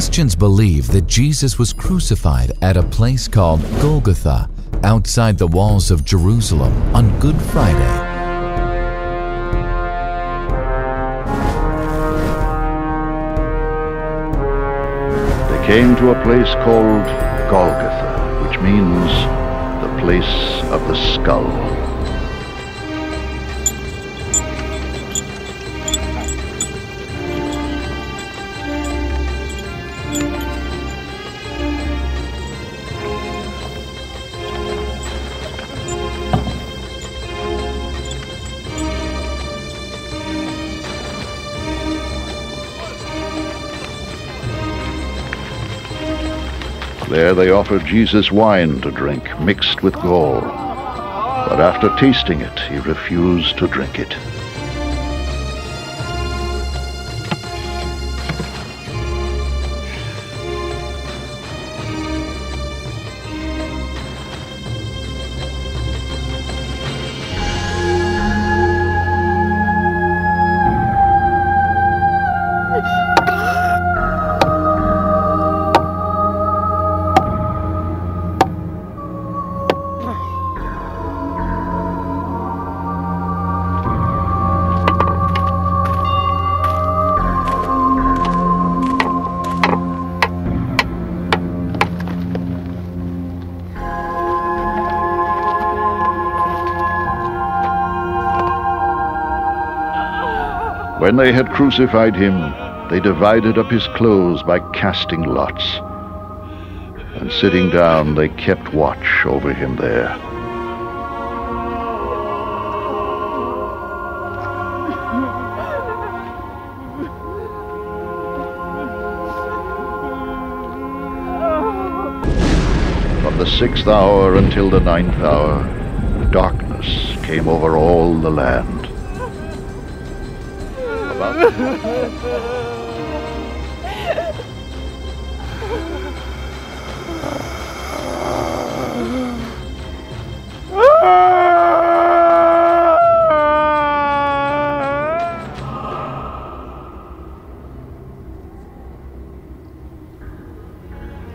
Christians believe that Jesus was crucified at a place called Golgotha, outside the walls of Jerusalem on Good Friday. They came to a place called Golgotha, which means the place of the skull. There they offered Jesus wine to drink, mixed with gall. But after tasting it, he refused to drink it. When they had crucified him, they divided up his clothes by casting lots. And sitting down, they kept watch over him there. From the 6th hour until the 9th hour, darkness came over all the land.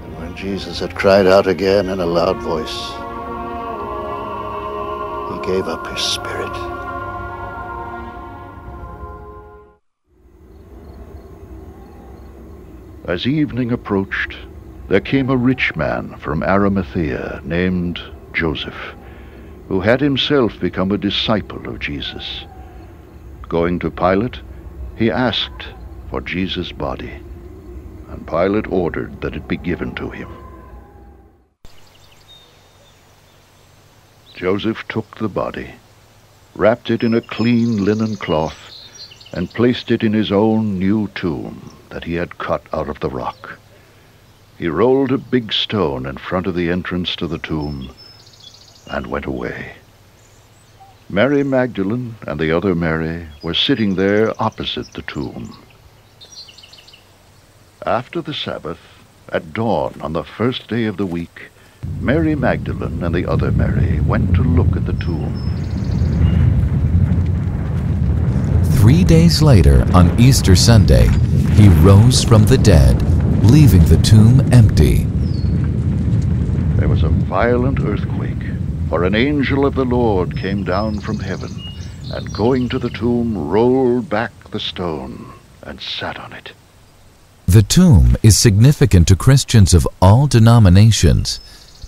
And when Jesus had cried out again in a loud voice, he gave up his spirit. As evening approached, there came a rich man from Arimathea named Joseph, who had himself become a disciple of Jesus. Going to Pilate, he asked for Jesus' body, and Pilate ordered that it be given to him. Joseph took the body, wrapped it in a clean linen cloth, and placed it in his own new tomb that he had cut out of the rock. He rolled a big stone in front of the entrance to the tomb and went away. Mary Magdalene and the other Mary were sitting there opposite the tomb. After the Sabbath, at dawn on the first day of the week, Mary Magdalene and the other Mary went to look at the tomb. 3 days later, on Easter Sunday, he rose from the dead, leaving the tomb empty. There was a violent earthquake, for an angel of the Lord came down from heaven, and going to the tomb, rolled back the stone and sat on it. The tomb is significant to Christians of all denominations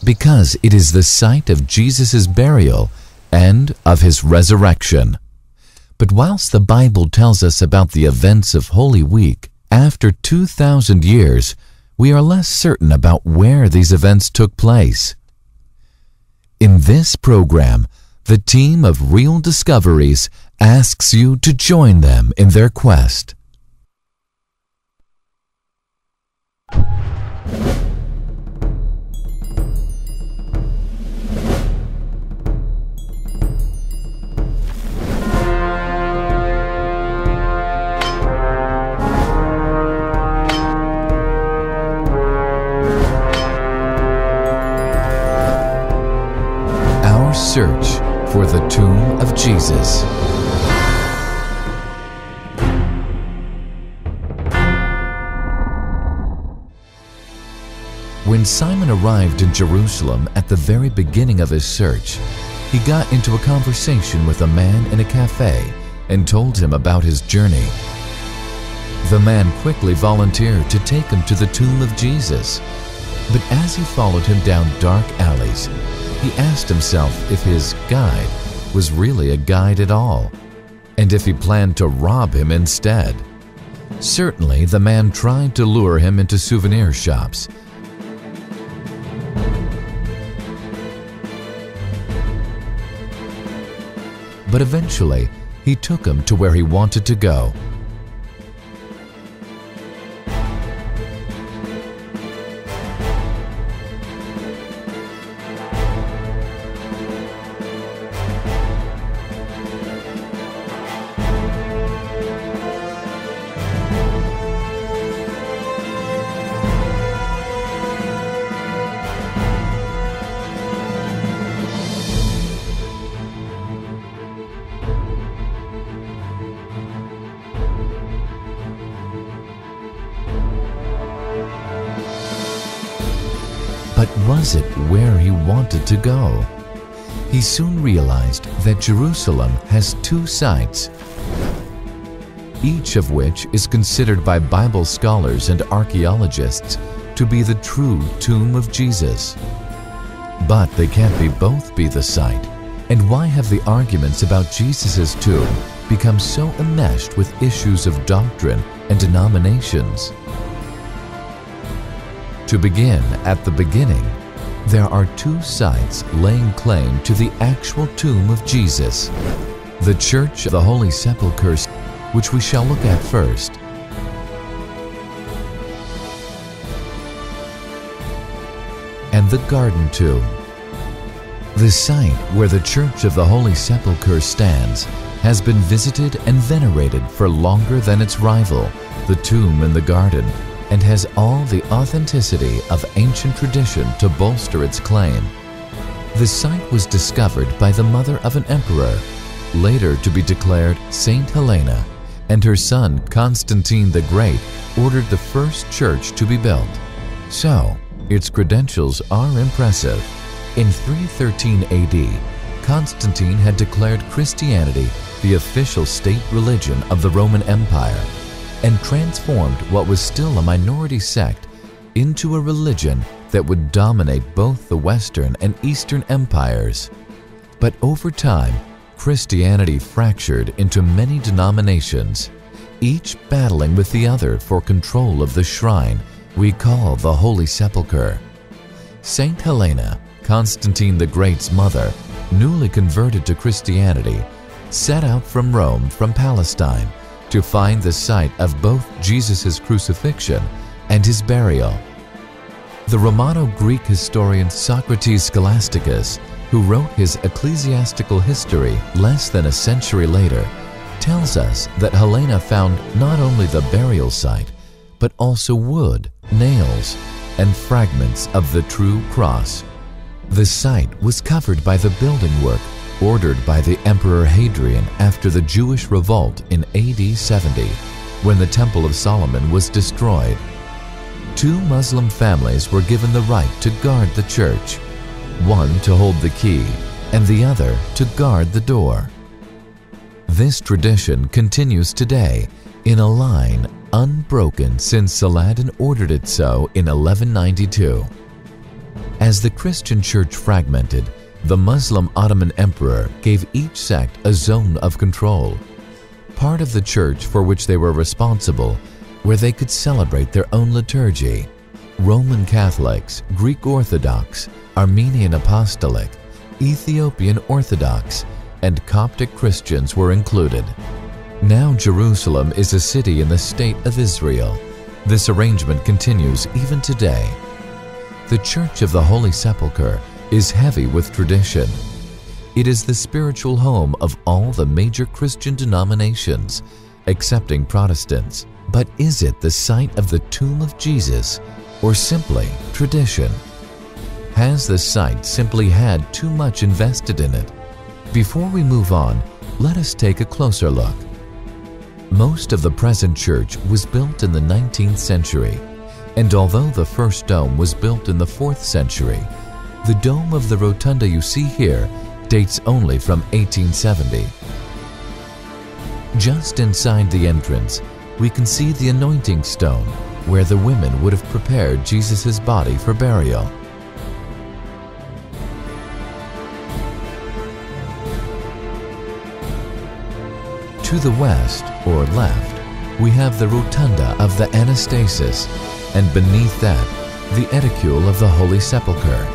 because it is the site of Jesus' burial and of his resurrection. But whilst the Bible tells us about the events of Holy Week, after 2,000 years, we are less certain about where these events took place. In this program, the team of Real Discoveries asks you to join them in their quest. Search for the tomb of Jesus. When Simon arrived in Jerusalem at the very beginning of his search, he got into a conversation with a man in a cafe and told him about his journey. The man quickly volunteered to take him to the tomb of Jesus. But as he followed him down dark alleys, he asked himself if his guide was really a guide at all, and if he planned to rob him instead. Certainly, the man tried to lure him into souvenir shops. But eventually, he took him to where he wanted to go. But was it where he wanted to go? He soon realized that Jerusalem has two sites, each of which is considered by Bible scholars and archaeologists to be the true tomb of Jesus. But they can't both be the site. And why have the arguments about Jesus' tomb become so enmeshed with issues of doctrine and denominations? To begin at the beginning, there are two sites laying claim to the actual tomb of Jesus: the Church of the Holy Sepulchre, which we shall look at first, and the Garden Tomb. The site where the Church of the Holy Sepulchre stands has been visited and venerated for longer than its rival, the tomb in the garden, and has all the authenticity of ancient tradition to bolster its claim. The site was discovered by the mother of an emperor, later to be declared Saint Helena, and her son Constantine the Great ordered the first church to be built. So, its credentials are impressive. In 313 AD, Constantine had declared Christianity the official state religion of the Roman Empire, and transformed what was still a minority sect into a religion that would dominate both the Western and Eastern empires. But over time, Christianity fractured into many denominations, each battling with the other for control of the shrine we call the Holy Sepulchre. Saint Helena, Constantine the Great's mother, newly converted to Christianity, set out from Rome from Palestine to find the site of both Jesus' crucifixion and his burial. The Romano-Greek historian Socrates Scholasticus, who wrote his ecclesiastical history less than a century later, tells us that Helena found not only the burial site, but also wood, nails, and fragments of the true cross. The site was covered by the building work ordered by the Emperor Hadrian after the Jewish revolt in AD 70, when the Temple of Solomon was destroyed. Two Muslim families were given the right to guard the church, one to hold the key and the other to guard the door. This tradition continues today in a line unbroken since Saladin ordered it so in 1192. As the Christian church fragmented, the Muslim Ottoman emperor gave each sect a zone of control, part of the church for which they were responsible, where they could celebrate their own liturgy. Roman Catholics, Greek Orthodox, Armenian Apostolic, Ethiopian Orthodox, and Coptic Christians were included. Now Jerusalem is a city in the state of Israel. This arrangement continues even today. The Church of the Holy Sepulchre is heavy with tradition. It is the spiritual home of all the major Christian denominations, excepting Protestants. But is it the site of the tomb of Jesus, or simply tradition? Has the site simply had too much invested in it? Before we move on, let us take a closer look. Most of the present church was built in the 19th century. And although the first dome was built in the 4th century, the dome of the rotunda you see here dates only from 1870. Just inside the entrance, we can see the anointing stone where the women would have prepared Jesus' body for burial. To the west, or left, we have the rotunda of the Anastasis, and beneath that, the edicule of the Holy Sepulchre.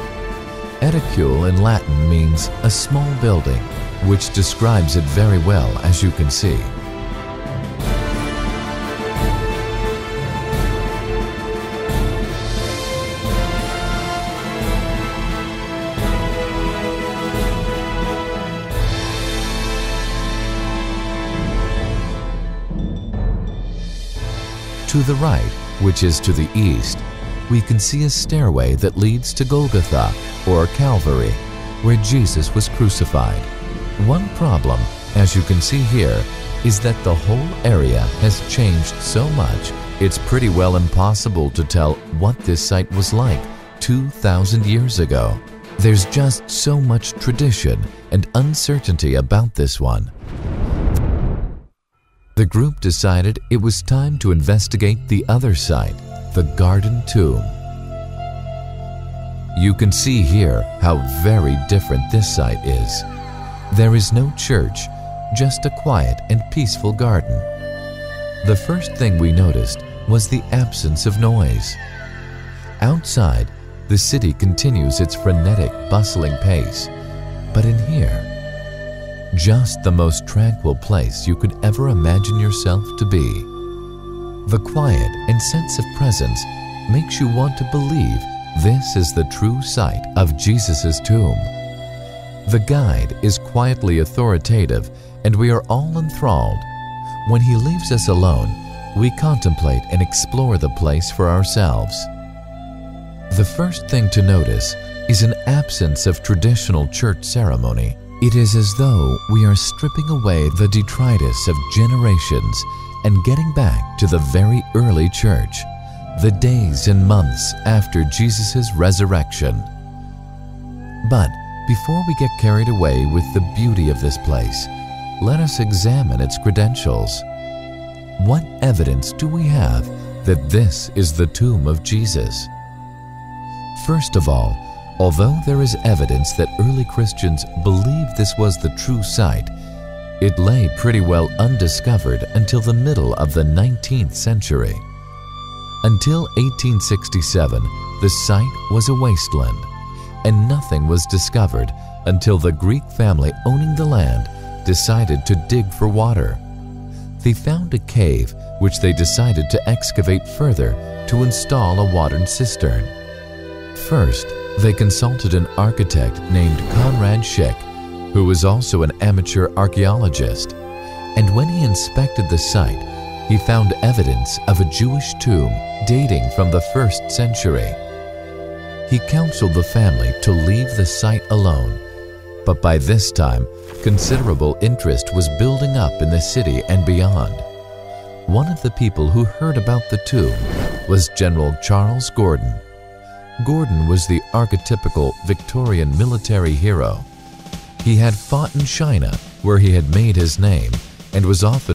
Edicule in Latin means a small building, which describes it very well, as you can see. To the right, which is to the east, we can see a stairway that leads to Golgotha, or Calvary, where Jesus was crucified. One problem, as you can see here, is that the whole area has changed so much, it's pretty well impossible to tell what this site was like 2,000 years ago. There's just so much tradition and uncertainty about this one. The group decided it was time to investigate the other site, the Garden Tomb. You can see here how very different this site is. There is no church, just a quiet and peaceful garden. The first thing we noticed was the absence of noise. Outside, the city continues its frenetic, bustling pace, but in here, just the most tranquil place you could ever imagine yourself to be. The quiet and sense of presence makes you want to believe this is the true site of Jesus' tomb. The guide is quietly authoritative, and we are all enthralled. When he leaves us alone, we contemplate and explore the place for ourselves. The first thing to notice is an absence of traditional church ceremony. It is as though we are stripping away the detritus of generations and getting back to the very early church, the days and months after Jesus' resurrection. But before we get carried away with the beauty of this place, let us examine its credentials. What evidence do we have that this is the tomb of Jesus? First of all, although there is evidence that early Christians believed this was the true site, it lay pretty well undiscovered until the middle of the 19th century. Until 1867, the site was a wasteland, and nothing was discovered until the Greek family owning the land decided to dig for water. They found a cave which they decided to excavate further to install a water cistern. First, they consulted an architect named Conrad Schick, who was also an amateur archaeologist, and when he inspected the site, he found evidence of a Jewish tomb dating from the 1st century. He counseled the family to leave the site alone, but by this time, considerable interest was building up in the city and beyond. One of the people who heard about the tomb was General Charles Gordon. Gordon was the archetypical Victorian military hero. He had fought in China, where he had made his name, and was often